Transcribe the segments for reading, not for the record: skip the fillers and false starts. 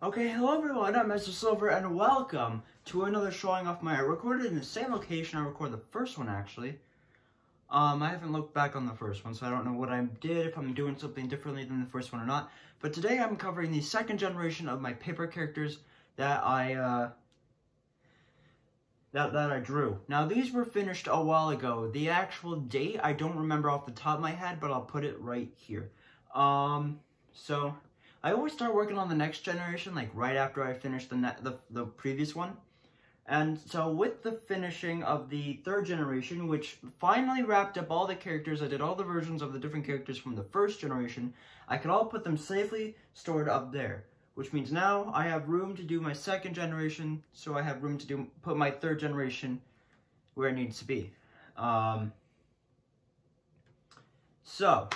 Okay, hello everyone, I'm Mr. Silver, and welcome to another showing off my art. Recorded in the same location I recorded the first one, actually. I haven't looked back on the first one, so I don't know what I did, if I'm doing something differently than the first one or not. But today I'm covering the second generation of my paper characters that I drew. Now, these were finished a while ago. The actual date, I don't remember off the top of my head, but I'll put it right here. So I always start working on the next generation, like right after I finish the previous one. And so with the finishing of the third generation, which finally wrapped up all the characters, I did all the versions of the different characters from the first generation, I could all put them safely stored up there. Which means now I have room to do my second generation, so I have room to put my third generation where it needs to be. So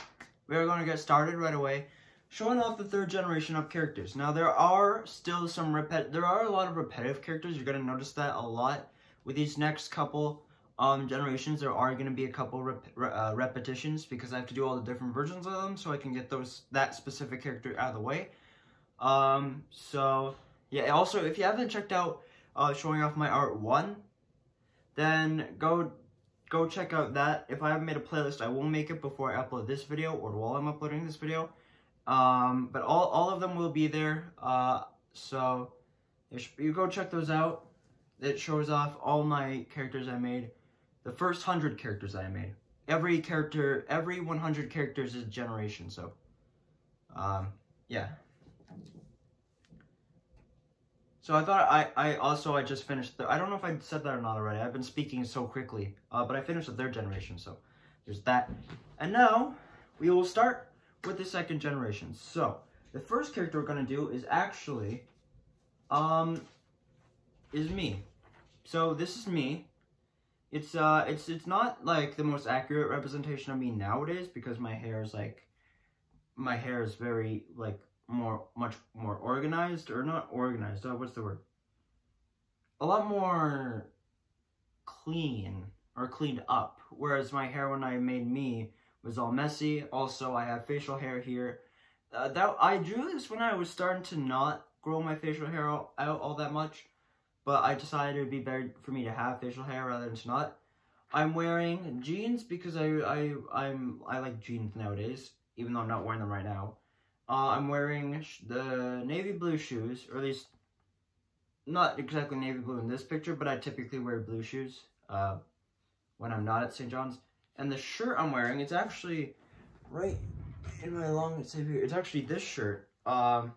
we're going to get started right away, showing off the third generation of characters. Now there are still some there are a lot of repetitive characters. You're going to notice that a lot with these next couple generations. There are going to be a couple repetitions because I have to do all the different versions of them, so I can get that specific character out of the way. So yeah, also if you haven't checked out Showing Off My Art 1, then go check out that. If I haven't made a playlist, I will make it before I upload this video or while I'm uploading this video. But all of them will be there. So you go check those out. It shows off all my characters I made. The first 100 characters I made. Every 100 characters is a generation, so yeah. So I thought I just finished I don't know if I said that or not already. I've been speaking so quickly. But I finished the third generation, so there's that. And now we will start with the second generation. So the first character we're gonna do is actually is me. So this is me. It's not like the most accurate representation of me nowadays because my hair is very like much more organized, or not organized, what's the word? A lot more clean or cleaned up. Whereas my hair when I made me was all messy. Also, I have facial hair here. I drew this when I was starting to not grow my facial hair out all that much, but I decided it would be better for me to have facial hair rather than to not. I'm wearing jeans because I like jeans nowadays, even though I'm not wearing them right now. I'm wearing the navy blue shoes, or at least not exactly navy blue in this picture, but I typically wear blue shoes when I'm not at St. John's. And the shirt I'm wearing, it's actually right in my long sleeve here. It's actually this shirt. So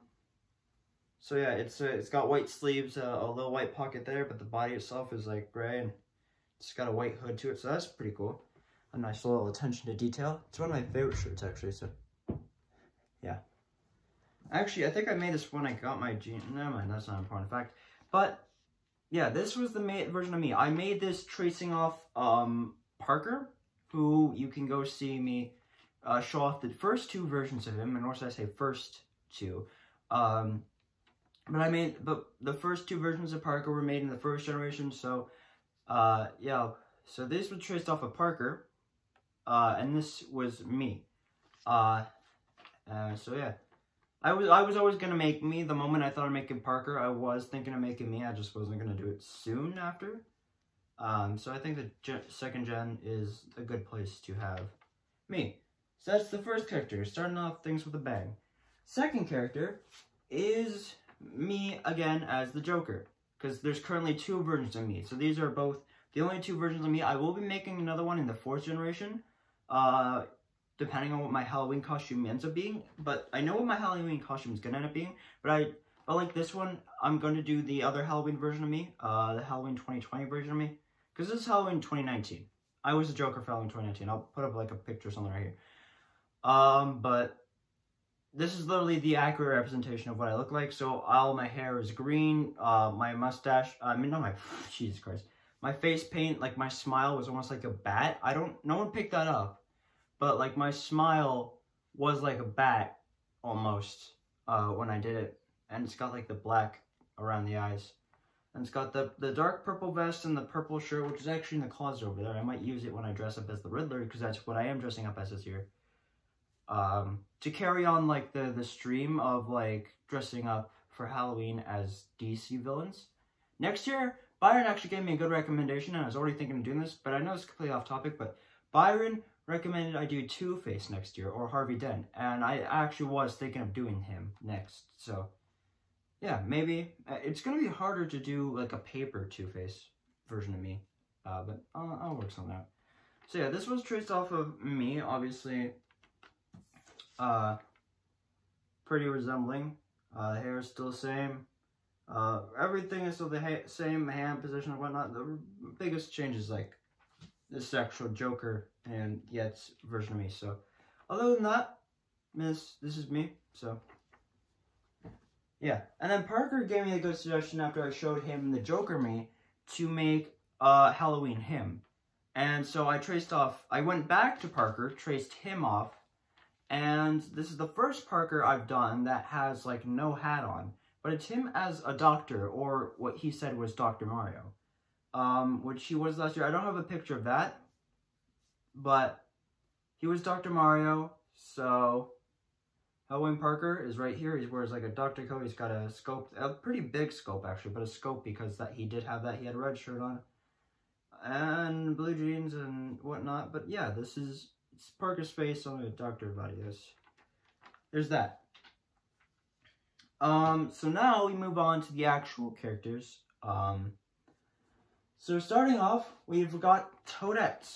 yeah, it's got white sleeves, a little white pocket there, but the body itself is like gray, and it's got a white hood to it, so that's pretty cool. A nice little attention to detail. It's one of my favorite shirts, actually, so yeah. Actually, I think I made this when I got my jeans. Never mind, that's not an important fact. But yeah, this was the version of me. I made this tracing off Parker, who you can go see me show off the first two versions of him. And notice I say first two. But the first two versions of Parker were made in the first generation. So yeah, so this was traced off of Parker, and this was me. So yeah. I was always gonna make me. The moment I thought of making Parker, I was thinking of making me. I just wasn't gonna do it soon after. So I think the second gen is a good place to have me. So that's the first character, starting off things with a bang. Second character is me again as the Joker, because there's currently two versions of me. So these are both the only two versions of me. I will be making another one in the fourth generation. Depending on what my Halloween costume ends up being. But I know what my Halloween costume is gonna end up being. But like this one, I'm going to do the other Halloween version of me. The Halloween 2020 version of me. Because this is Halloween 2019. I was the Joker for Halloween 2019. I'll put up like a picture or something right here. But this is literally the accurate representation of what I look like. So all my hair is green. My mustache, Jesus Christ. My face paint, like my smile was almost like a bat. No one picked that up. But like my smile was like a bat almost when I did it. And it's got like the black around the eyes. And it's got the dark purple vest and the purple shirt, which is actually in the closet over there. I might use it when I dress up as the Riddler, because that's what I am dressing up as this year. To carry on like the stream of like dressing up for Halloween as DC villains. Next year, Byron actually gave me a good recommendation, and I was already thinking of doing this, but I know it's completely off topic, but Byron recommended I do Two-Face next year, or Harvey Dent, and I actually was thinking of doing him next, so yeah, maybe. It's going to be harder to do like a paper Two-Face version of me, but I'll work on that. So yeah, this was traced off of me, obviously, pretty resembling. The hair is still the same. Everything is still the same, hand position and whatnot. The biggest change is like this actual Joker and Yet's version of me. So, other than that, this is me. So, yeah. And then Parker gave me a good suggestion after I showed him the Joker me to make Halloween him. And so I went back to Parker, traced him off, and this is the first Parker I've done that has like no hat on. But it's him as a doctor, or what he said was Dr. Mario. Which he was last year. I don't have a picture of that, but he was Dr. Mario, so Halloween Parker is right here. He wears like a doctor coat. He's got a scope, a pretty big scope actually, but a scope because he did have that. He had a red shirt on and blue jeans and whatnot. But yeah, it's Parker's face on a doctor body. There's that. So now we move on to the actual characters. So starting off, we've got Toadette.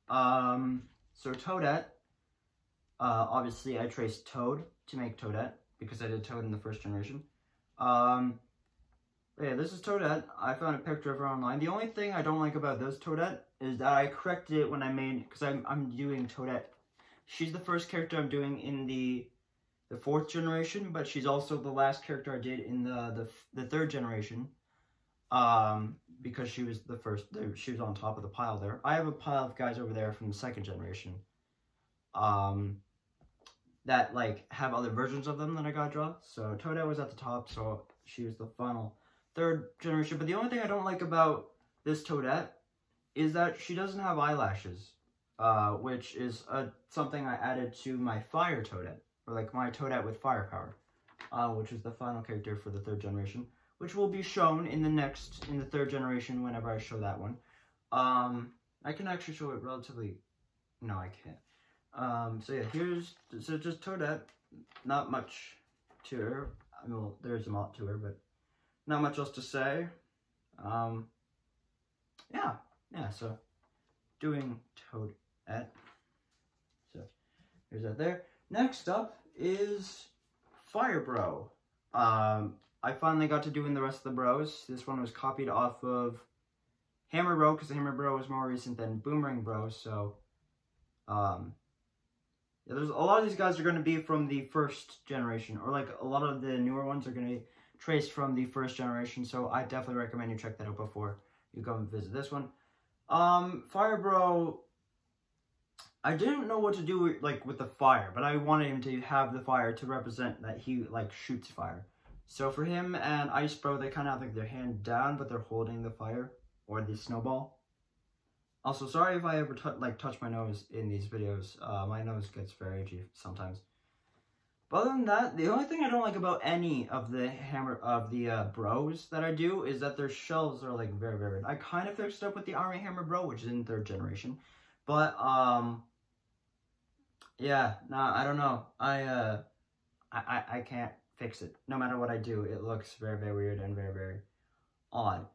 So Toadette, obviously I traced Toad to make Toadette, because I did Toad in the first generation. Yeah, this is Toadette. I found a picture of her online. The only thing I don't like about this Toadette is that I corrected it when I made, because I'm doing Toadette. She's the first character I'm doing in the fourth generation, but she's also the last character I did in the third generation. Because she was the first, she was on top of the pile there. I have a pile of guys over there from the second generation, that like have other versions of them that I gotta draw. So Toadette was at the top, so she was the final third generation. But the only thing I don't like about this Toadette is that she doesn't have eyelashes, which is something I added to my fire Toadette, or like my Toadette with firepower, which is the final character for the third generation, which will be shown in the third generation whenever I show that one. I can actually show it relatively, no I can't. So yeah, so just Toadette, not much to her. I mean, well, there's a lot to her, but not much else to say. Yeah, so doing Toadette. So here's that there. Next up is Fire Bro. I finally got to doing the rest of the bros. This one was copied off of Hammer Bro, because Hammer Bro was more recent than Boomerang Bro, so, yeah, there's a lot of these guys are going to be from the first generation, or like a lot of the newer ones are going to be traced from the first generation, so I definitely recommend you check that out before you go and visit this one. Fire Bro, I didn't know what to do with the fire, but I wanted him to have the fire to represent that he like shoots fire. So for him and Ice Bro, they kind of have like their hand down, but they're holding the fire or the snowball. Also, sorry if I ever touch my nose in these videos. My nose gets very itchy sometimes. But other than that, the only thing I don't like about any of the bros that I do is that their shells are like very, very red. I kind of fixed it up with the Army Hammer Bro, which is in third generation, but yeah, nah, I don't know. I can't fix it. No matter what I do, it looks very, very weird and very, very odd.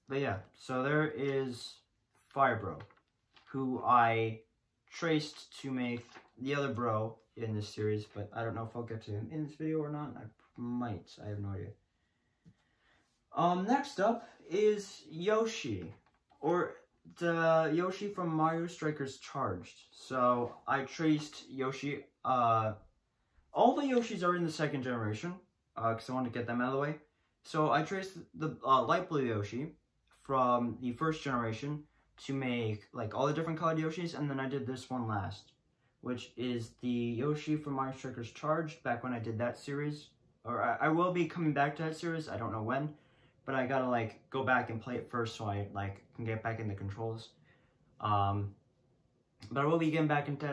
But yeah, so there is Fire Bro, who I traced to make the other bro in this series, but I don't know if I'll get to him in this video or not. I might. I have no idea. Next up is Yoshi, or the Yoshi from Mario Strikers Charged. So I traced Yoshi. All the Yoshis are in the second generation, because I wanted to get them out of the way. So I traced the light blue Yoshi from the first generation to make like all the different colored Yoshis, and then I did this one last, which is the Yoshi from Mario Strikers Charged, back when I did that series. Or I will be coming back to that series, I don't know when, but I gotta like go back and play it first so I like can get back in the controls. But I will be getting back into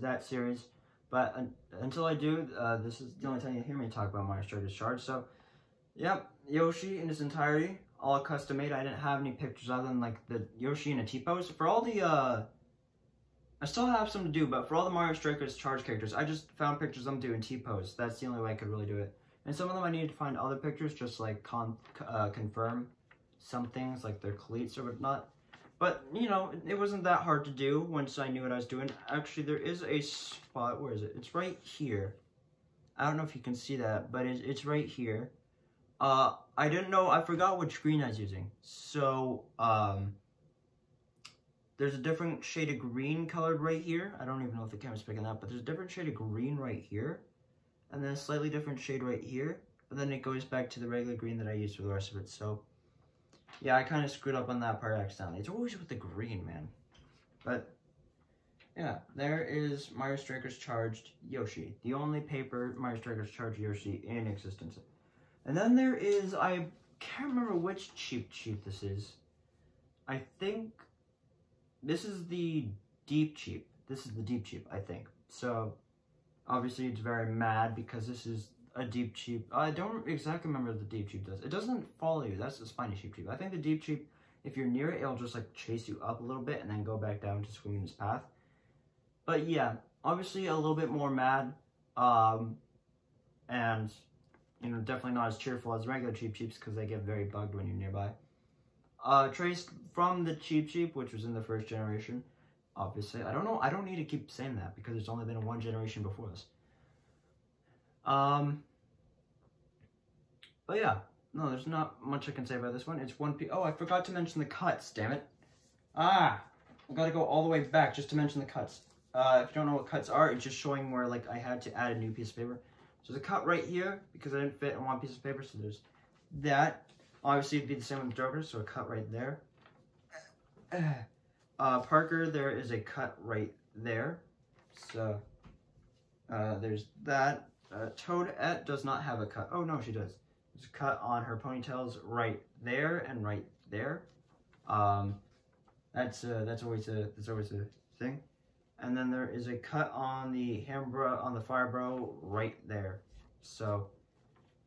that series. But until I do, this is the only time you hear me talk about My Art Striker's Charge. So, yep, Yoshi in its entirety, all custom made. I didn't have any pictures other than like the Yoshi in a T-pose. For all the, I still have some to do, but for all the Mario Strikers Charge characters, I just found pictures of them doing T-pose. That's the only way I could really do it. And some of them I needed to find other pictures, just like confirm some things, like their cleats or whatnot. But, you know, it wasn't that hard to do once I knew what I was doing. Actually, there is a spot. Where is it? It's right here. I don't know if you can see that, but it's right here. I didn't know. I forgot which green I was using. So, there's a different shade of green colored right here. I don't even know if the camera's picking that up, but there's a different shade of green right here. And then a slightly different shade right here. And then it goes back to the regular green that I used for the rest of it. So, yeah, I kind of screwed up on that part accidentally. It's always with the green, man. But, yeah, there is Mario Strikers Charged Yoshi. The only paper Mario Strikers Charged Yoshi in existence. And then there is, I can't remember which cheap this is. I think this is the deep cheap. This is the deep cheap, I think. So, obviously it's very mad because this is a deep cheap. I don't exactly remember what the deep cheap does. It doesn't follow you. That's the spiny cheap cheap. I think the deep cheap, if you're near it, it'll just like chase you up a little bit and then go back down to swing in its path. But yeah, obviously a little bit more mad, and you know, definitely not as cheerful as regular cheap cheeps because they get very bugged when you're nearby. Traced from the cheap cheap, which was in the first generation. Obviously, I don't know. I don't need to keep saying that because there's only been one generation before this. But yeah, no, there's not much I can say about this one. It's one piece. Oh, I forgot to mention the cuts, damn it. I gotta go all the way back just to mention the cuts. If you don't know what cuts are, it's just showing where, like, I had to add a new piece of paper. So there's a cut right here because I didn't fit in one piece of paper, so there's that. Obviously, it'd be the same with Joker, so a cut right there. Parker, there is a cut right there. So, there's that. Toadette does not have a cut. Oh, no, she does. There's a cut on her ponytails right there and right there. That's always a thing. And then there is a cut on the fire bro right there. So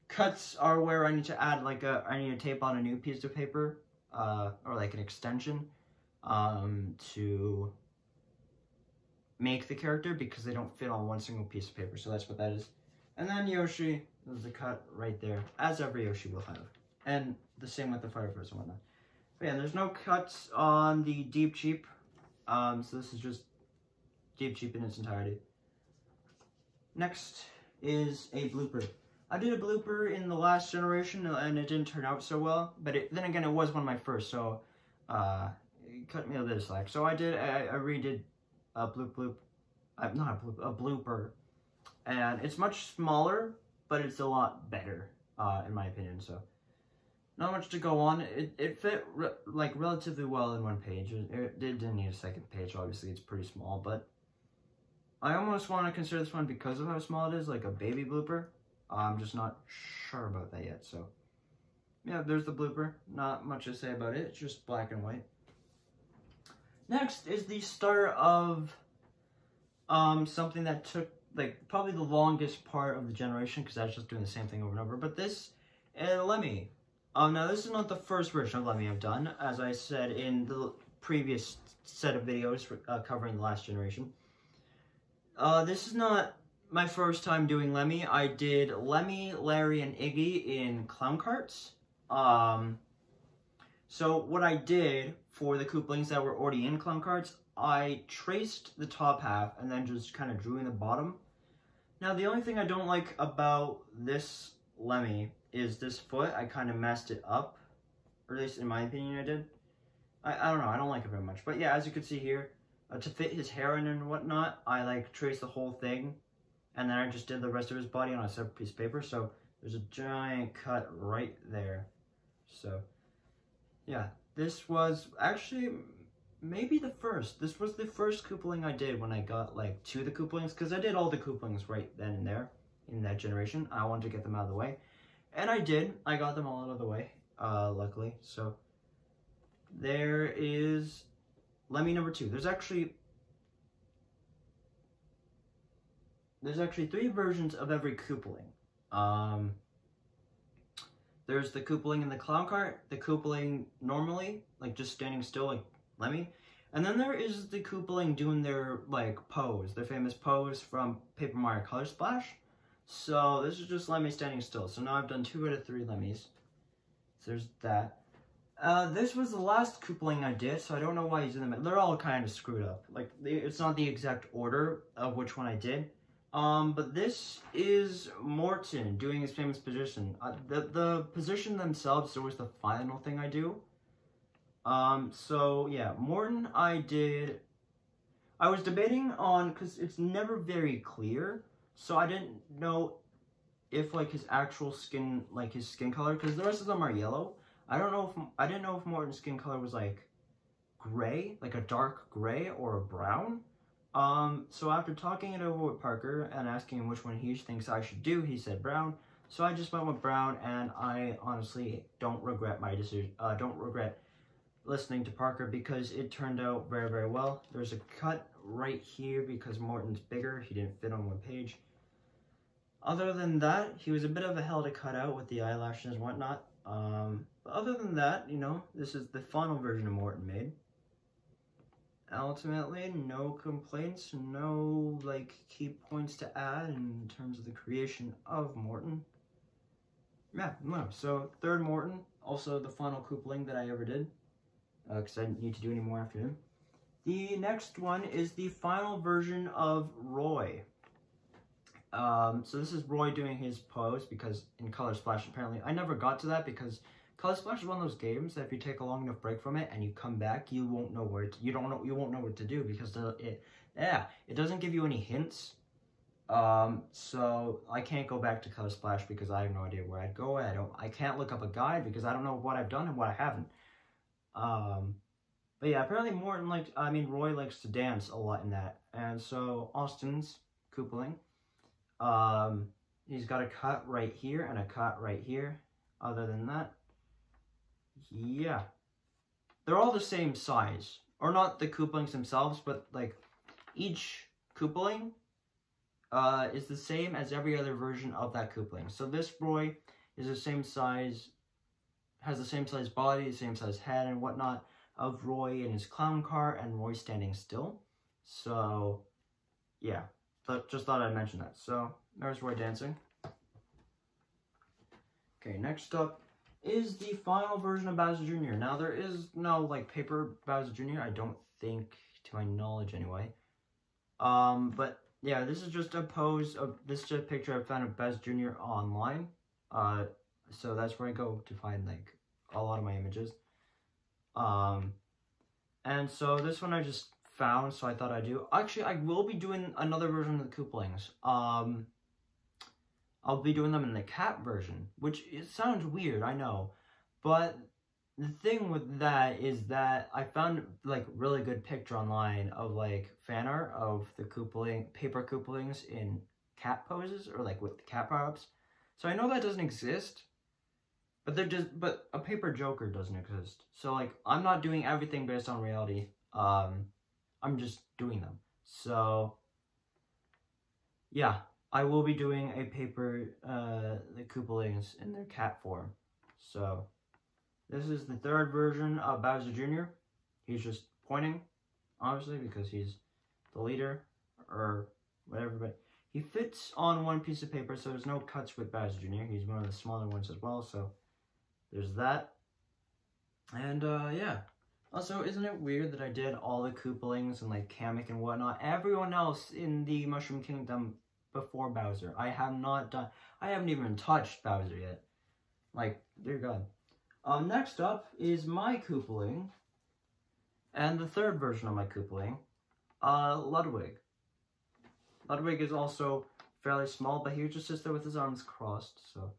cuts are where I need to add I need to tape on a new piece of paper, or like an extension, to make the character because they don't fit on one single piece of paper. So that's what that is. And then Yoshi, there's a cut right there, as every Yoshi will have. And the same with the fire bros and whatnot. But yeah, there's no cuts on the deep cheap. So this is just deep cheap in its entirety. Next is a blooper. I did a blooper in the last generation and it didn't turn out so well, but then again, it was one of my first, so it cut me a bit of slack. So I redid a a blooper, and it's much smaller, but it's a lot better, in my opinion. So not much to go on. It fit relatively well in one page. It didn't need a second page. Obviously, it's pretty small, but I almost want to consider this one because of how small it is, like a baby blooper. I'm just not sure about that yet. So yeah, there's the blooper. Not much to say about it. It's just black and white. Next is the start of something that took probably the longest part of the generation because I was just doing the same thing over and over. But this Lemmy. Now this is not the first version of Lemmy I've done, as I said in the previous set of videos covering the last generation. This is not my first time doing Lemmy. I did Lemmy, Larry, and Iggy in clown carts. So what I did for the Koopalings that were already in clown carts, I traced the top half and then just kind of drew in the bottom. Now the only thing I don't like about this Lemmy is this foot. I kind of messed it up, or at least in my opinion I did. I don't know, I don't like it very much. But yeah, as you can see here, to fit his hair in and whatnot, I traced the whole thing, and then I just did the rest of his body on a separate piece of paper. So there's a giant cut right there. So yeah, this was actually maybe the first. This was the first Koopaling I did when I got to the Koopalings, because I did all the Koopalings right then and there in that generation. I wanted to get them out of the way, and I did. I got them all out of the way, luckily. So there is Lemmy number 2. There's actually there's actually 3 versions of every Koopaling. There's the Koopaling in the clown cart, the Koopaling normally, like just standing still like Lemmy, and then there is the Koopaling doing their like pose, their famous pose from Paper Mario Color Splash. So this is just Lemmy standing still. So now I've done 2 out of 3 Lemmys. So there's that. This was the last Koopaling I did, so I don't know why he's in the middle. They're all kind of screwed up. Like, it's not the exact order of which one I did. But this is Morton doing his famous position. The position themselves is always the final thing I do. So yeah, Morton I was debating on, because it's never very clear, so I didn't know if like his actual skin, like his skin color, because the rest of them are yellow. I didn't know if Morton's skin color was like gray, like a dark gray or a brown. So after talking it over with Parker and asking him which one he thinks I should do, he said brown. So I just went with brown, and I honestly don't regret my decision. Don't regret listening to Parker, because it turned out very, very well. There's a cut right here because Morton's bigger. He didn't fit on one page. Other than that, he was a bit of a hell to cut out with the eyelashes and whatnot. But other than that, you know, this is the final version of Morton made. Ultimately, no complaints, no, like, key points to add in terms of the creation of Morton. Yeah, no, so 3rd Morton, also the final Koopaling that I ever did, because I didn't need to do any more after him. The next one is the final version of Roy. So this is Roy doing his pose, because in Color Splash, apparently, I never got to that, because Color Splash is one of those games that if you take a long enough break from it and you come back, you won't know where you won't know what to do, because it doesn't give you any hints. So I can't go back to Color Splash because I have no idea where I'd go. I can't look up a guide because I don't know what I've done and what I haven't. But yeah, apparently Roy likes to dance a lot in that, and so Austin's Koopaling, he's got a cut right here and a cut right here. Other than that, yeah, they're all the same size, or not the Koopalings themselves, but like each Koopaling is the same as every other version of that Koopaling. So this Roy is the same size, has the same size body, the same size head and whatnot of Roy in his clown car and Roy standing still. So yeah, just thought I'd mention that. So there's Roy dancing. Okay, next up is the final version of Bowser Jr. Now, there is no, like, paper Bowser Jr., I don't think, to my knowledge anyway. But, yeah, this is just a pose of, this is just a picture I found of Bowser Jr. online. So that's where I go to find, like, a lot of my images. And so this one I just found, so I thought I'd do. Actually, I will be doing another version of the Koopalings. I'll be doing them in the cat version, which it sounds weird, I know. But the thing with that is that I found, like, really good picture online of, like, fan art of the paper Koopalings in cat poses, or, like, with the cat power-ups. So I know that doesn't exist, but but a paper Joker doesn't exist. So, like, I'm not doing everything based on reality. I'm just doing them. So, yeah. I will be doing a paper, the Koopalings in their cat form. So, this is the 3rd version of Bowser Jr. He's just pointing, obviously, because he's the leader, or whatever, but he fits on one piece of paper, so there's no cuts with Bowser Jr. He's one of the smaller ones as well, so there's that. And, yeah. Also, isn't it weird that I did all the Koopalings and, like, Kamek and whatnot? Everyone else in the Mushroom Kingdom before Bowser, I haven't even touched Bowser yet. Like, dear God. Next up is my Koopaling, and the 3rd version of my Koopaling, Ludwig. Ludwig is also fairly small, but he just sits there with his arms crossed, so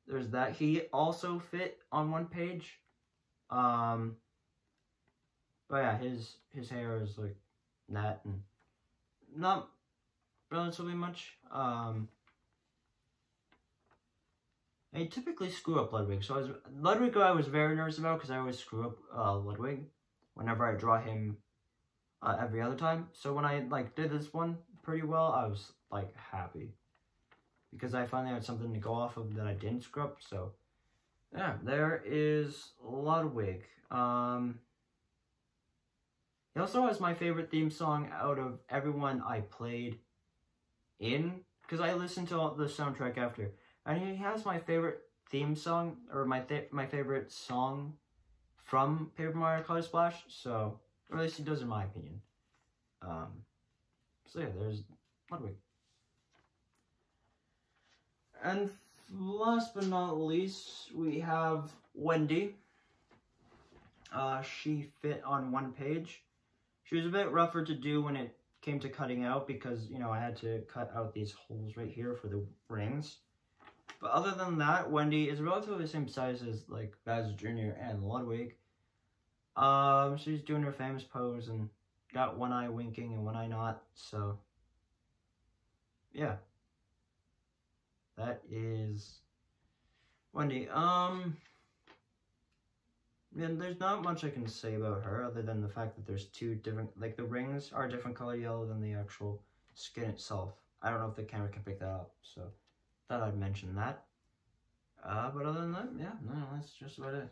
there's that. He also fit on one page. But yeah, his hair is like that, and not relatively much. I typically screw up Ludwig, so Ludwig I was very nervous about, because I always screw up Ludwig whenever I draw him every other time. So when I, like, did this one, pretty well, I was like happy. Because I finally had something to go off of that I didn't screw up, so yeah, there is Ludwig. He also has my favorite theme song out of everyone I played in, because I listened to the soundtrack after, and he has my favorite theme song, or my favorite song from Paper Mario Color Splash, so, or at least he does in my opinion. So yeah, there's Ludwig. And last but not least, we have Wendy. She fit on one page. She was a bit rougher to do when it came to cutting out because, you know, I had to cut out these holes right here for the rings. But other than that, Wendy is relatively the same size as, like, Bowser Jr. and Ludwig. She's doing her famous pose and got one eye winking and one eye not, so yeah. That is Wendy. And there's not much I can say about her other than the fact that there's two different, like, the rings are a different color yellow than the actual skin itself. I don't know if the camera can pick that up, so thought I'd mention that. But other than that, yeah, no, that's just about it.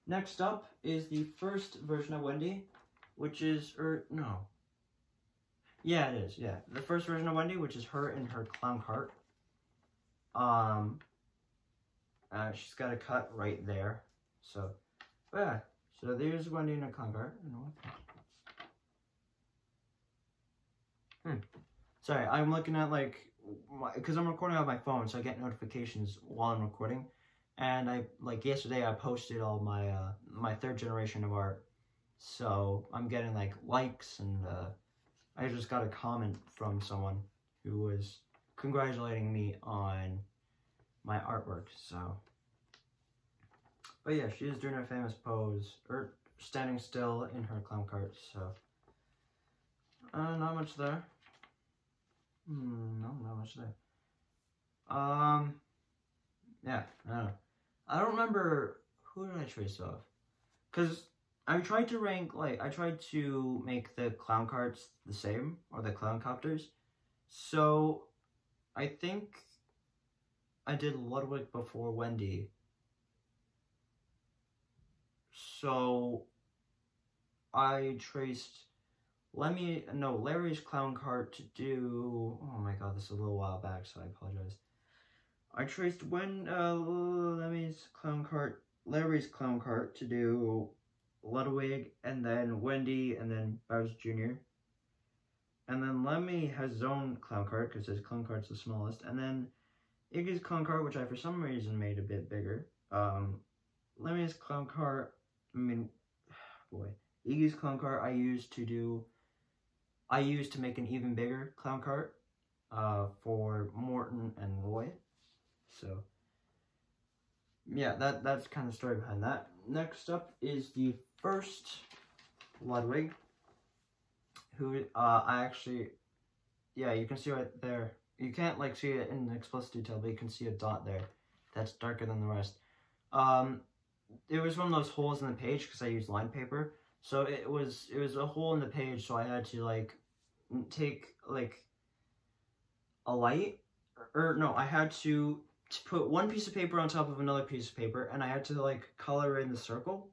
Next up is the first version of Wendy, which is, no. Yeah, it is, yeah. The first version of Wendy, which is her in her clown cart. She's got a cut right there, so, yeah. So there's Wendy in a clown cart. Sorry, I'm looking at, like, because I'm recording on my phone, so I get notifications while I'm recording. And yesterday I posted all my, my 3rd generation of art. So I'm getting, like, likes, and, I just got a comment from someone who was congratulating me on my artwork, so. But yeah, she is doing her famous pose, or standing still in her clown cart, so. Not much there. No, not much there. Yeah, I don't know. I don't remember, who did I trace off? Because I tried to rank, like, I tried to make the clown carts the same, or the clown copters. So, I think I did Ludwig before Wendy. So, I traced Larry's clown cart to do, oh my god, this is a little while back, so I apologize. I traced Larry's clown cart to do Ludwig, and then Wendy, and then Bowser Jr. And then Lemmy has his own clown cart, because his clown cart's the smallest. And then Iggy's clown cart, which I for some reason made a bit bigger. Lemmy's clown cart, Iggy's clown cart I used to make an even bigger clown cart for Morton and Roy. So, yeah, that's kind of the story behind that. Next up is the first Ludwig, who you can see right there. You can't, like, see it in explicit detail, but you can see a dot there that's darker than the rest. It was one of those holes in the page because I used line paper. So it was a hole in the page, so I had to, like, take, like, a light, I had to put one piece of paper on top of another piece of paper, and I had to, like, color in the circle,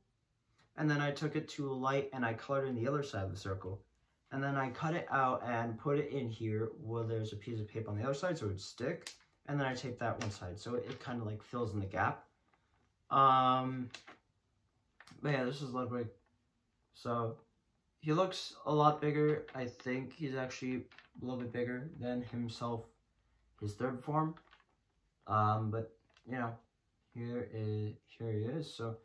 and then I took it to a light, and I colored in the other side of the circle, and then I cut it out and put it in here where there's a piece of paper on the other side so it would stick, and then I taped that one side, so it kind of, like, fills in the gap. But yeah, this is Ludwig. So, he looks a lot bigger. I think he's actually a little bit bigger than himself, his 3rd form. But, you know, here he is. So,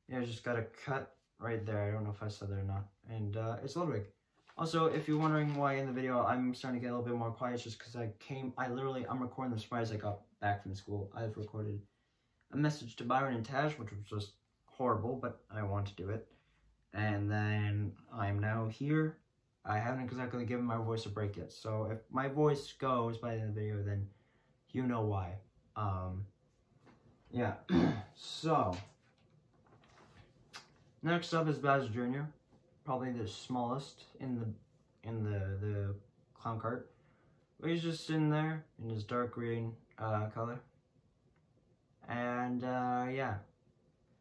yeah, I just got a cut right there. I don't know if I said that or not. And, it's Ludwig. Also, if you're wondering why in the video I'm starting to get a little bit more quiet, it's just because I'm recording this right as I got back from school. I've recorded a message to Byron and Taj, which was just horrible, but I want to do it. And then I'm now here. I haven't exactly given my voice a break yet, so if my voice goes by the end of the video, then you know why. Yeah. So, next up is Bowser Jr., probably the smallest in the clown cart. But he's just sitting there in his dark green color. And yeah.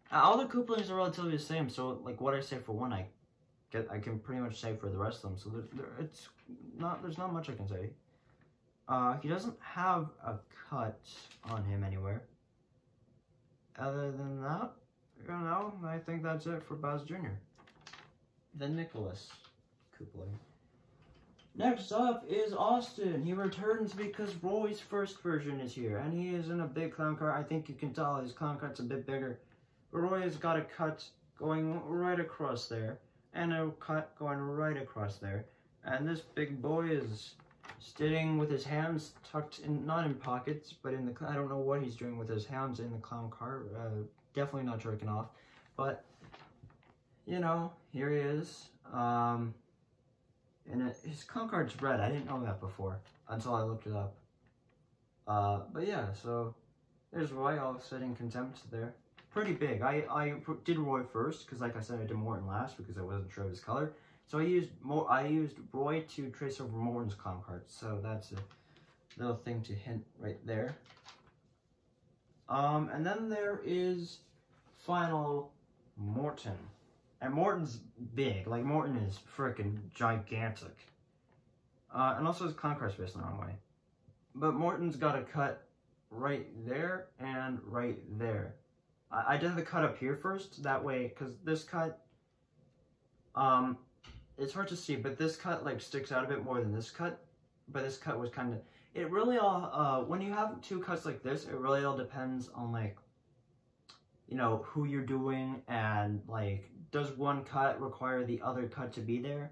All the Koopalings are relatively the same, so like what I say for one, I can pretty much say for the rest of them. So there's not much I can say. He doesn't have a cut on him anywhere. Other than that, you know, I think that's it for Buzz Jr. The Nicholas Koopaling. Next up is Austin. He returns because Roy's first version is here, and he is in a big clown cart. I think you can tell his clown cart's a bit bigger. But Roy has got a cut going right across there, and a cut going right across there. And this big boy is sitting with his hands tucked in, not in pockets, but in the, I don't know what he's doing with his hands in the clown car. Definitely not jerking off. But, you know, here he is. And his clown car's red. I didn't know that before until I looked it up. But yeah, so there's Roy all sitting contempt there. Pretty big. I did Roy first because, like I said, I did Morton last because I wasn't sure of his color. So I used Roy to trace over Morton's clown cart. So that's a little thing to hint right there. And then there is final Morton. And Morton's big. Like, Morton is freaking gigantic. And also his clown cart's facing the wrong way. But Morton's got a cut right there and right there. I did the cut up here first, that way, because this cut, it's hard to see, but this cut, like, sticks out a bit more than this cut. But this cut was kind of, it really all, when you have two cuts like this, it really all depends on, like, you know, who you're doing, and, like, does one cut require the other cut to be there,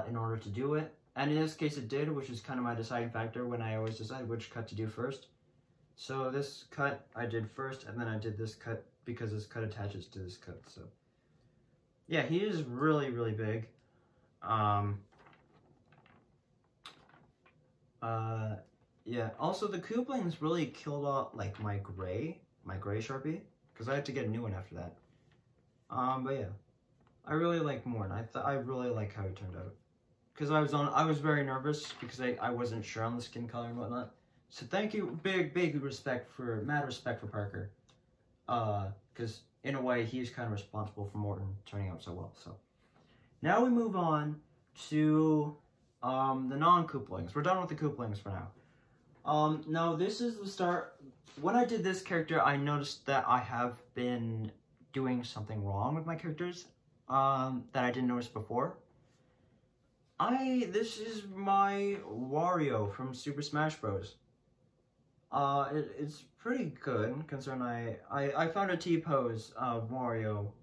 in order to do it. And in this case it did, which is kind of my deciding factor when I always decide which cut to do first. So this cut I did first, and then I did this cut because this cut attaches to this cut. So yeah, he is really, really big. Yeah, also the Koopalings really killed off like my gray Sharpie, because I had to get a new one after that. But yeah, I really like Morton. I really like how he turned out, because I was very nervous because I wasn't sure on the skin color and whatnot. So thank you, mad respect for Parker, because in a way he's kind of responsible for Morton turning out so well. So now we move on to the non-Koopalings. We're done with the Koopalings for now. Now this is the start. When I did this character, I noticed that I have been doing something wrong with my characters that I didn't notice before. This is my Wario from Super Smash Bros. It's pretty good, considering I found a T-pose of Wario,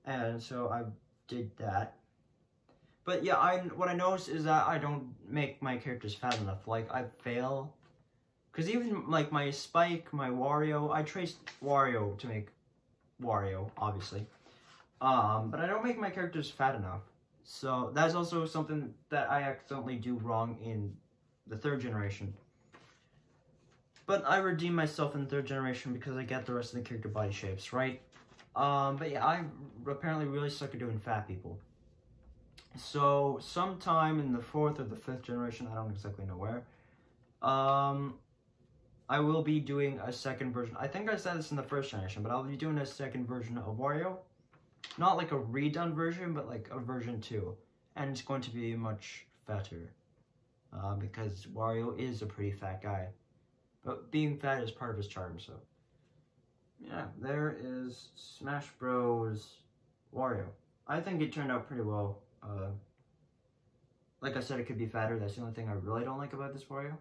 and so I did that. But yeah, what I noticed is that I don't make my characters fat enough. Like, I fail, because even like my Spike, my Wario, I traced Wario to make Wario, obviously, but I don't make my characters fat enough. So that's also something that I accidentally do wrong in the third generation. But I redeem myself in the third generation because I get the rest of the character body shapes, right? But yeah, I apparently really suck at doing fat people. So sometime in the fourth or the fifth generation, I don't exactly know where, I will be doing a second version. I think I said this in the first generation, but I'll be doing a second version of Wario. Not like a redone version, but like a version 2. And it's going to be much fatter. Because Wario is a pretty fat guy. But being fat is part of his charm, so. Yeah, there is Smash Bros. Wario. I think it turned out pretty well. Like I said, it could be fatter. That's the only thing I really don't like about this Wario.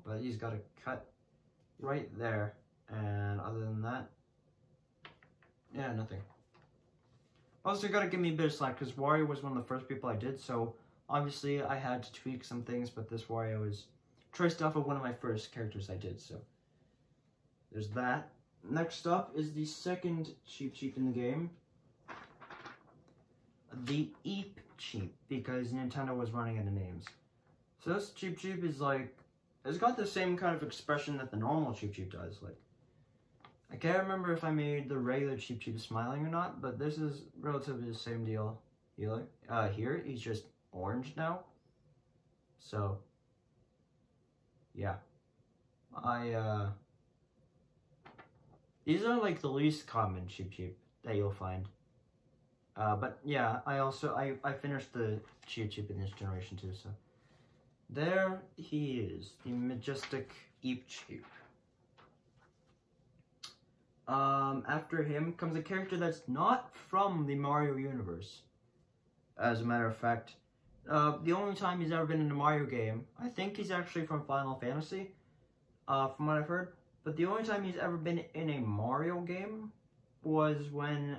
But he's got a cut right there. And other than that, yeah, nothing. Also, you gotta give me a bit of slack, because Wario was one of the first people I did, so obviously I had to tweak some things, but this Wario is traced off of one of my first characters I did, so there's that. Next up is the second Cheep Cheep in the game, the Eep Cheep, because Nintendo was running out of names. So this Cheep Cheep is like, it's got the same kind of expression that the normal Cheep Cheep does, like, I can't remember if I made the regular Cheep Cheep smiling or not, but this is relatively the same deal. Here, he's just orange now. So, yeah. These are like the least common Cheep Cheep that you'll find. But yeah, I finished the Cheep Cheep in this generation too, so. There he is, the majestic Eep Cheep. After him comes a character that's not from the Mario universe. As a matter of fact, the only time he's ever been in a Mario game, I think he's actually from Final Fantasy, from what I've heard. But the only time he's ever been in a Mario game was when,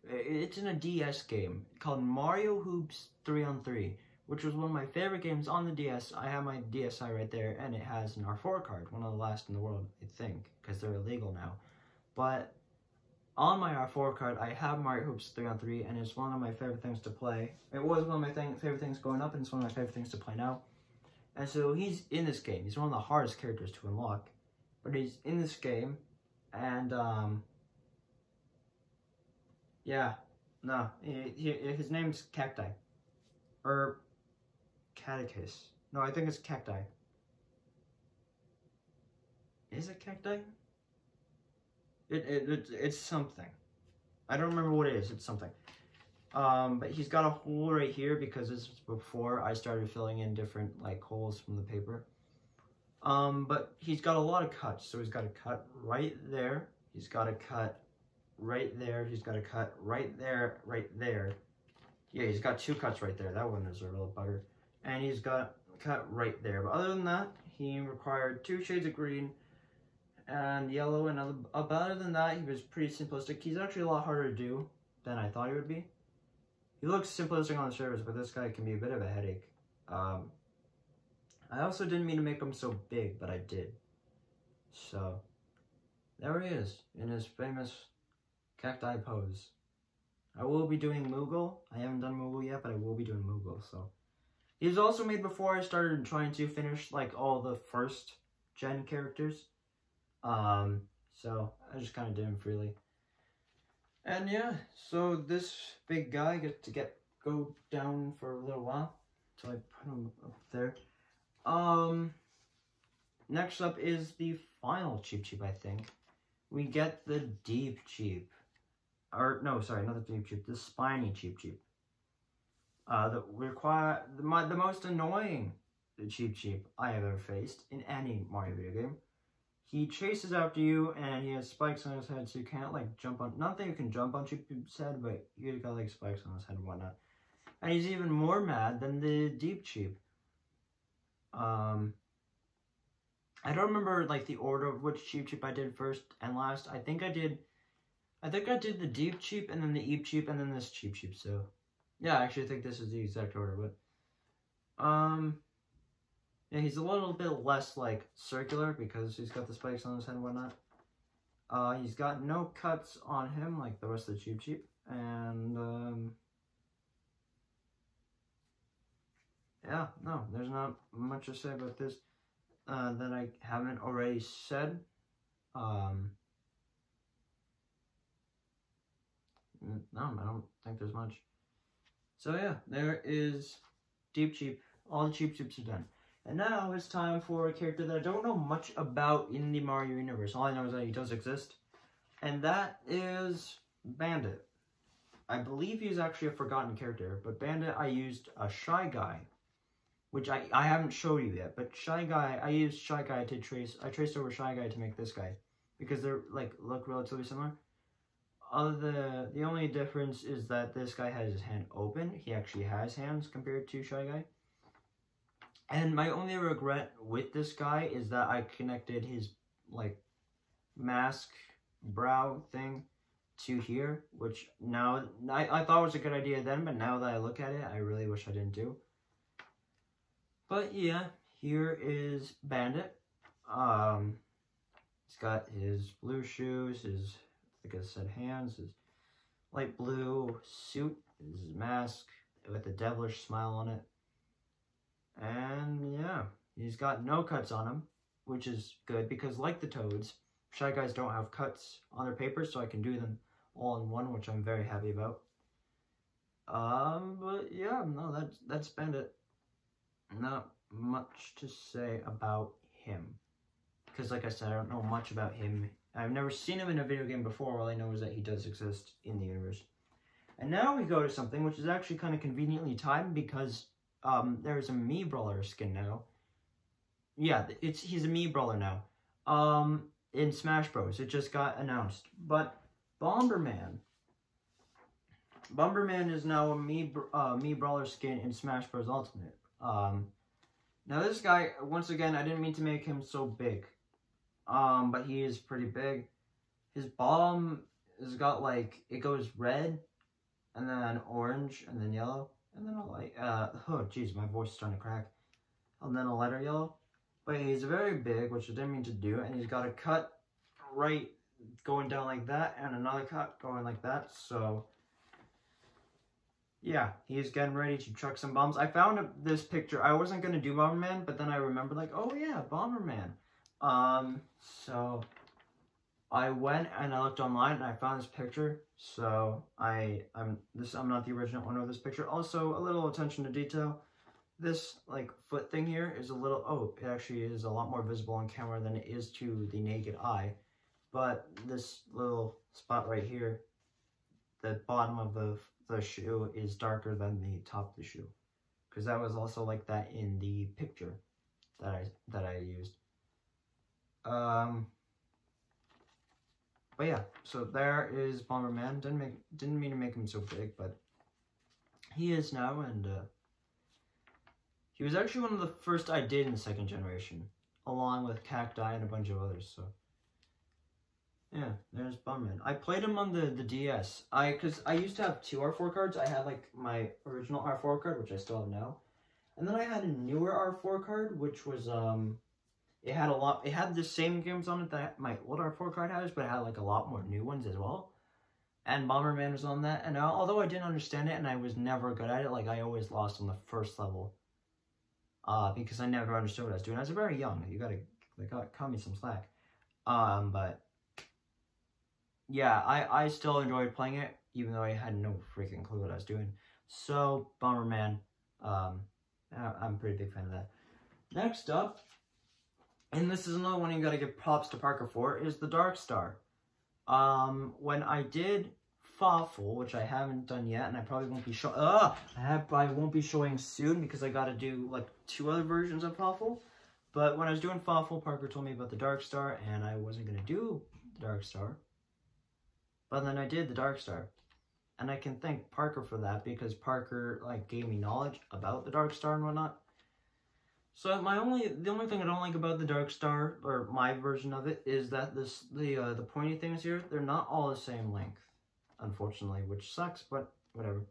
it's in a DS game called Mario Hoops 3-on-3, which was one of my favorite games on the DS. I have my DSi right there, and it has an R4 card, one of the last in the world, I think, because they're illegal now. But on my R4 card, I have Mario Hoops 3-on-3, and it's one of my favorite things to play. It was one of my favorite things growing up, and it's one of my favorite things to play now. And so he's in this game. He's one of the hardest characters to unlock. But he's in this game, and, yeah, no, his name's Cacti. Or Catechus. No, I think it's Cacti. Is it Cacti? It's something. I don't remember what it is. It's something. But he's got a hole right here because this was before I started filling in different like holes from the paper. But he's got a lot of cuts. So he's got a cut right there. He's got a cut right there. He's got a cut right there, right there. Yeah, he's got 2 cuts right there. That one is a real bugger. And he's got a cut right there. But other than that, he required 2 shades of green and yellow. And other than that, he was pretty simplistic. He's actually a lot harder to do than I thought he would be. He looks simplistic on the surface, but this guy can be a bit of a headache. I also didn't mean to make him so big, but I did. So, there he is, in his famous cacti pose. I will be doing Moogle. I haven't done Moogle yet, but I will be doing Moogle, so. He was also made before I started trying to finish, like, all the first gen characters. So, I just kind of did him freely. And yeah, so this big guy gets to go down for a little while. So I put him up there. Next up is the final Cheep Cheep, I think. We get the Deep Cheep. Or, no, sorry, not the Deep Cheep, the Spiny Cheep Cheep. The most annoying Cheep Cheep I have ever faced in any Mario video game. He chases after you, and he has spikes on his head, so you can't, like, jump on... Not that you can jump on Cheep Cheep's head, but he's got, like, spikes on his head and whatnot. And he's even more mad than the Deep Cheep. I don't remember, like, the order of which Cheep Cheep I did first and last. I think I did the Deep Cheep, and then the Eep Cheep, and then this Cheep Cheep, so... Yeah, I actually think this is the exact order, but... Yeah, he's a little bit less, like, circular, because he's got the spikes on his head and whatnot. He's got no cuts on him, like the rest of the Cheep Cheep, and, yeah, no, there's not much to say about this, that I haven't already said. No, I don't think there's much. So yeah, there is Deep Cheep. All the Cheep Cheeps are done. And now it's time for a character that I don't know much about in the Mario universe. All I know is that he does exist. And that is Bandit. I believe he's actually a forgotten character, but Bandit, I used a Shy Guy, which I haven't showed you yet, but Shy Guy, I used Shy Guy to I traced over Shy Guy to make this guy, because they're, like, look relatively similar. The only difference is that this guy has his hand open. He actually has hands compared to Shy Guy. And my only regret with this guy is that I connected his, like, mask brow thing to here, which now, I thought was a good idea then, but now that I look at it, I really wish I didn't do. But yeah, here is Bandit. He's got his blue shoes, his, like I said, hands, his light blue suit, his mask with a devilish smile on it. And yeah, he's got no cuts on him, which is good because, like the Toads, Shy Guys don't have cuts on their papers, so I can do them all in one, which I'm very happy about. But yeah, no, that's Bandit. not much to say about him. Because like I said, I don't know much about him. I've never seen him in a video game before. All I know is that he does exist in the universe. And now we go to something which is actually kind of conveniently timed because there's a Mii Brawler skin now. Yeah, he's a Mii Brawler now. In Smash Bros. It just got announced. But Bomberman is now a Mii Brawler skin in Smash Bros. Ultimate. Now this guy, once again, I didn't mean to make him so big. But he is pretty big. His bomb has got like, it goes red, and then orange, and then yellow, and then a light, oh jeez, my voice is starting to crack. And then a lighter yellow. But he's very big, which I didn't mean to do, and he's got a cut right going down like that, and another cut going like that, so yeah, he's getting ready to chuck some bombs. I found this picture. I wasn't going to do Bomberman, but then I remembered, like, oh yeah, Bomberman. So I went and I looked online and I found this picture. So I'm not the original owner of this picture. Also, a little attention to detail. This like foot thing here is a little, oh, it actually is a lot more visible on camera than it is to the naked eye. But this little spot right here, the bottom of the shoe is darker than the top of the shoe, because that was also like that in the picture that I used. But yeah, so there is Bomberman. Didn't mean to make him so big, but he is now, and he was actually one of the first I did in the second generation, along with Cacti and a bunch of others. So yeah, there's Bomberman. I played him on the DS. Because I used to have 2 R4 cards. I had like my original R4 card, which I still have now, and then I had a newer R4 card, which was it had the same games on it that my old R4 card has, but it had like a lot more new ones as well. And Bomberman was on that, and although I didn't understand it and I was never good at it, like I always lost on the first level, because I never understood what I was doing. I was very young. You gotta cut me some slack. But yeah, I still enjoyed playing it, even though I had no freaking clue what I was doing. So Bomberman, I'm a pretty big fan of that. Next up, and this is another one you gotta give props to Parker for, is the Dark Star. When I did Fawful, which I haven't done yet, and I probably won't be I won't be showing soon because I gotta do like 2 other versions of Fawful. But when I was doing Fawful, Parker told me about the Dark Star, and I wasn't gonna do the Dark Star. But then I did the Dark Star. And I can thank Parker for that, because Parker like gave me knowledge about the Dark Star and whatnot. So the only thing I don't like about the Dark Star, or my version of it, is that the pointy things here, they're not all the same length, unfortunately, which sucks, but whatever.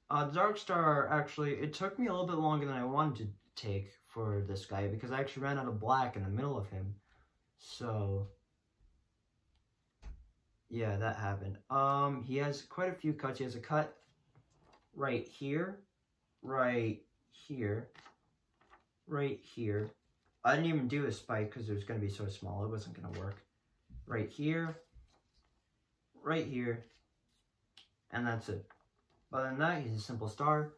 The Dark Star, actually, it took me a little bit longer than I wanted to take for this guy, because I actually ran out of black in the middle of him. So yeah, that happened. He has quite a few cuts. He has a cut right here, right here, right here. I didn't even do a spike because it was going to be so small. It wasn't going to work. Right here, and that's it. Other than that, he's a simple star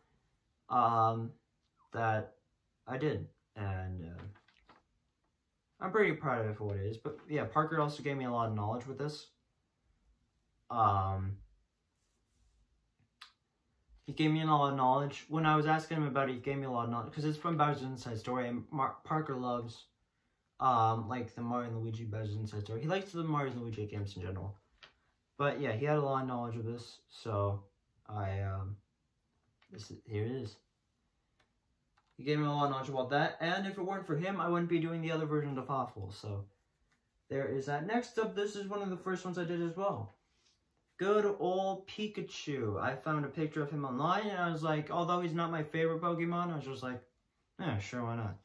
that I did. And I'm pretty proud of it for what it is. But yeah, Parker also gave me a lot of knowledge with this. He gave me a lot of knowledge. When I was asking him about it, he gave me a lot of knowledge, because it's from Bowser's Inside Story, and Parker loves, like, the Mario and Luigi Bowser's Inside Story. He likes the Mario and Luigi games in general. But, yeah, he had a lot of knowledge of this, so here it is. He gave me a lot of knowledge about that, and if it weren't for him, I wouldn't be doing the other version of Fawful, so there is that. Next up, this is one of the first ones I did as well. Good old Pikachu. I found a picture of him online, and I was like, although he's not my favorite Pokemon, I was just like, yeah, sure, why not?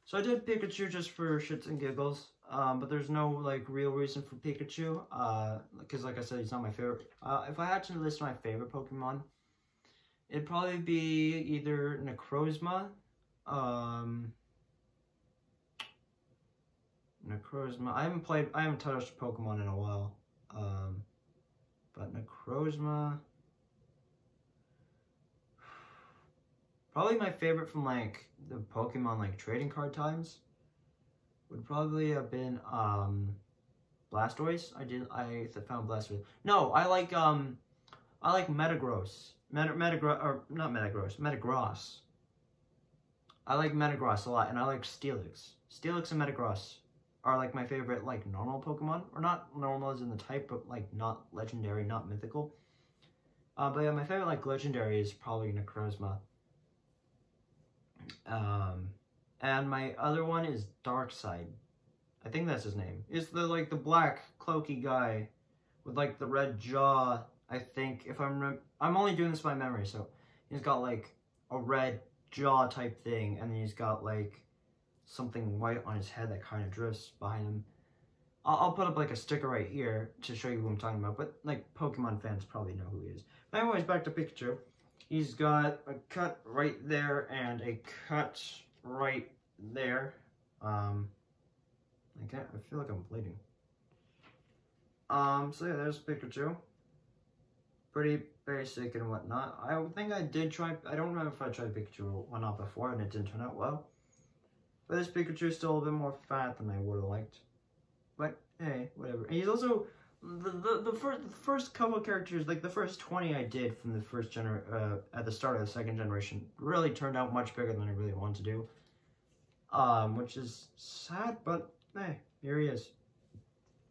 So I did Pikachu just for shits and giggles, but there's no, like, real reason for Pikachu, because, like I said, he's not my favorite. If I had to list my favorite Pokemon, it'd probably be either Necrozma, I haven't touched Pokemon in a while, but Necrozma, Probably my favorite from like the Pokemon like trading card times would probably have been Blastoise. I found Blastoise. No, I like Metagross. Metagross. I like Metagross a lot, and I like Steelix. Steelix and Metagross are like my favorite like normal Pokemon, or not normal as in the type, but like not legendary, not mythical. But yeah, my favorite like legendary is probably Necrozma. And my other one is Darkseid. I think that's his name. It's the like the black cloaky guy with like the red jaw. I think if I'm only doing this by memory, so he's got like a red jaw type thing, and then he's got like something white on his head that kind of drifts behind him. I'll put up like a sticker right here to show you who I'm talking about, but like Pokemon fans probably know who he is. But anyways, back to Pikachu. He's got a cut right there and a cut right there. I feel like I'm bleeding. So yeah, there's Pikachu. Pretty basic and whatnot. I think I did try, I don't remember if I tried Pikachu or not before and it didn't turn out well. But this Pikachu is still a bit more fat than I would have liked. But hey, whatever. And he's also, the first couple characters, like the first 20 I did from the first at the start of the second generation, really turned out much bigger than I really wanted to do. Which is sad, but hey, here he is.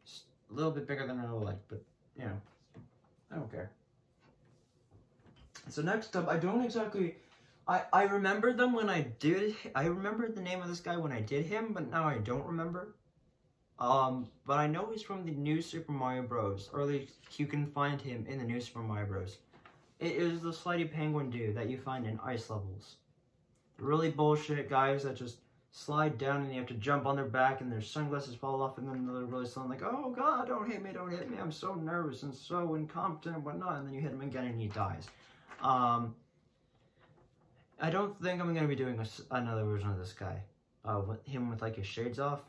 Just a little bit bigger than I would like, but you know, I don't care. So next up, I don't exactly, I remembered them when I did, I remembered the name of this guy when I did him, but now I don't remember. But I know he's from the new Super Mario Bros. Or at least you can find him in the new Super Mario Bros. It is the Slidey Penguin dude that you find in ice levels. The really bullshit guys that just slide down and you have to jump on their back and their sunglasses fall off and then they're really slow like, oh god, don't hit me, I'm so nervous and so incompetent and whatnot, and then you hit him again and he dies. I don't think I'm going to be doing another version of this guy. Him with like his shades off.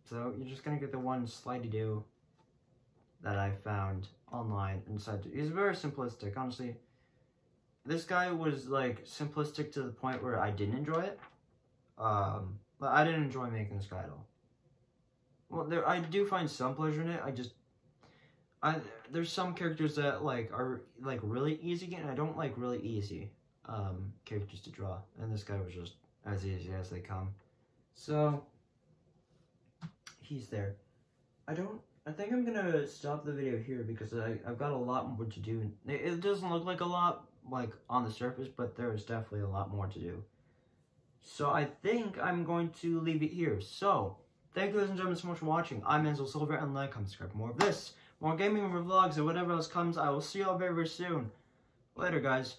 So you're just going to get the one slidey do that I found online inside. He's very simplistic, honestly. This guy was like simplistic to the point where I didn't enjoy it. But I didn't enjoy making this guy at all. Well, I do find some pleasure in it. There's some characters that like are like really easy, and I don't like really easy characters to draw. And this guy was just as easy as they come. So he's there. I think I'm gonna stop the video here because I've got a lot more to do. It doesn't look like a lot like on the surface, but there is definitely a lot more to do. So I think I'm going to leave it here. So thank you ladies and gentlemen so much for watching. I'm Ansel Silver, and like, comment, subscribe for more of this, more gaming, more vlogs, and whatever else comes. I will see you all very, very soon. Later guys.